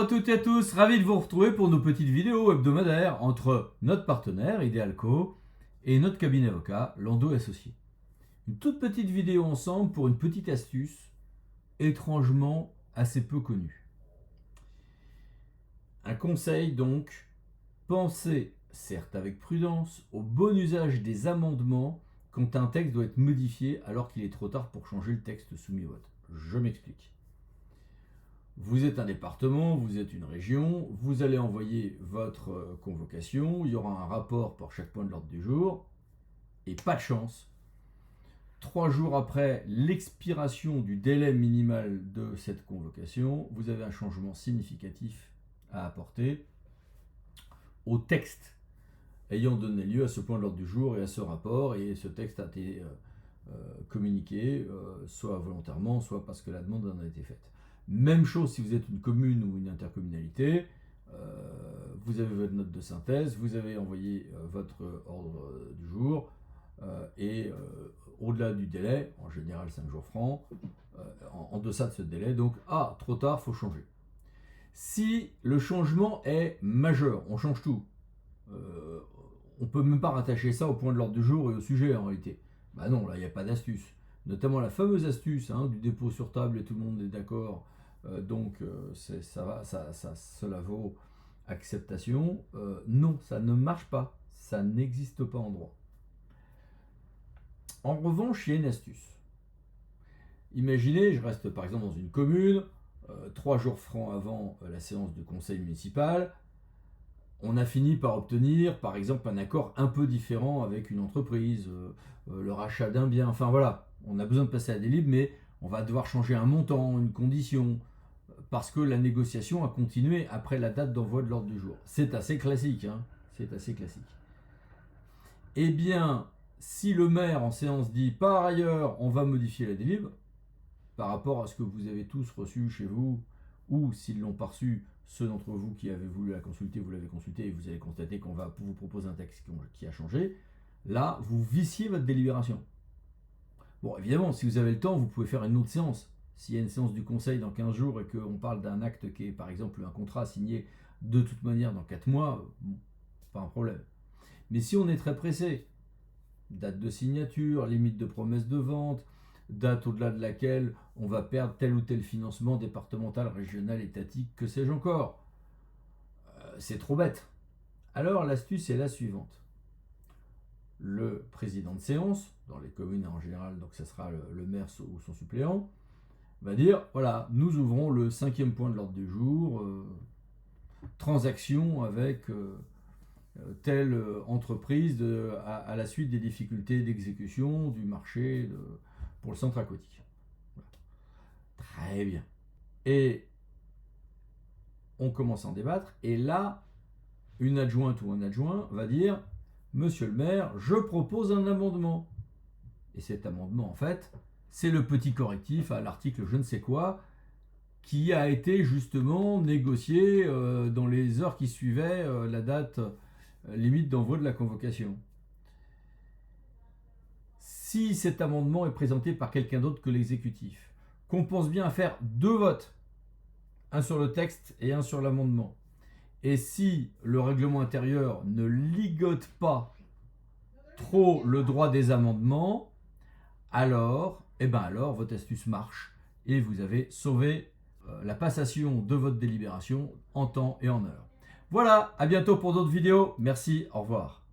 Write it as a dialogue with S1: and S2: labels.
S1: à toutes et à tous, ravi de vous retrouver pour nos petites vidéos hebdomadaires entre notre partenaire Idealco et notre cabinet avocat Lando Associés. Une toute petite vidéo ensemble pour une petite astuce étrangement assez peu connue. Un conseil donc, pensez, certes avec prudence, au bon usage des amendements quand un texte doit être modifié alors qu'il est trop tard pour changer le texte soumis au vote. Je m'explique. Vous êtes un département, vous êtes une région, vous allez envoyer votre convocation, il y aura un rapport pour chaque point de l'ordre du jour, et pas de chance, 3 jours après l'expiration du délai minimal de cette convocation, vous avez un changement significatif à apporter au texte ayant donné lieu à ce point de l'ordre du jour et à ce rapport, et ce texte a été communiqué, soit volontairement, soit parce que la demande en a été faite. Même chose si vous êtes une commune ou une intercommunalité, vous avez votre note de synthèse, vous avez envoyé votre ordre du jour, et au-delà du délai, en général 5 jours francs, en deçà de ce délai, donc trop tard, faut changer. Si le changement est majeur, on change tout. On peut même pas rattacher ça au point de l'ordre du jour et au sujet en réalité. Bah non, là il n'y a pas d'astuce. Notamment la fameuse astuce du dépôt sur table et tout le monde est d'accord. Cela vaut acceptation. Non, ça ne marche pas. Ça n'existe pas en droit. En revanche, il y a une astuce. Imaginez, je reste par exemple dans une commune, 3 jours francs avant la séance du conseil municipal, on a fini par obtenir par exemple un accord un peu différent avec une entreprise, le rachat d'un bien, enfin voilà, on a besoin de passer à des libres, mais on va devoir changer un montant, une condition, parce que la négociation a continué après la date d'envoi de l'ordre du jour. C'est assez classique, c'est assez classique. Eh bien, si le maire en séance dit par ailleurs on va modifier la délibre, par rapport à ce que vous avez tous reçu chez vous, ou s'ils l'ont pas reçu, ceux d'entre vous qui avez voulu la consulter, vous l'avez consulté et vous allez constater qu'on va vous proposer un texte qui a changé, là, vous viciez votre délibération. Bon, évidemment, si vous avez le temps, vous pouvez faire une autre séance. S'il y a une séance du conseil dans 15 jours et qu'on parle d'un acte qui est, par exemple, un contrat signé de toute manière dans 4 mois, bon, pas un problème. Mais si on est très pressé, date de signature, limite de promesse de vente, date au-delà de laquelle on va perdre tel ou tel financement départemental, régional, étatique, que sais-je encore. C'est trop bête. Alors l'astuce est la suivante. Le président de séance, dans les communes en général, donc ça sera le maire ou son suppléant, va dire, voilà, nous ouvrons le 5e point de l'ordre du jour, transaction avec telle entreprise à la suite des difficultés d'exécution du marché pour le centre aquatique. Voilà. Très bien. Et on commence à en débattre, et là, une adjointe ou un adjoint va dire « Monsieur le maire, je propose un amendement ». Et cet amendement, en fait, c'est le petit correctif à l'article je ne sais quoi, qui a été justement négocié dans les heures qui suivaient la date limite d'envoi de la convocation. Si cet amendement est présenté par quelqu'un d'autre que l'exécutif, qu'on pense bien à faire 2 votes, un sur le texte et un sur l'amendement, et si le règlement intérieur ne ligote pas trop le droit des amendements, alors votre astuce marche et vous avez sauvé la passation de votre délibération en temps et en heure. Voilà, à bientôt pour d'autres vidéos. Merci, au revoir.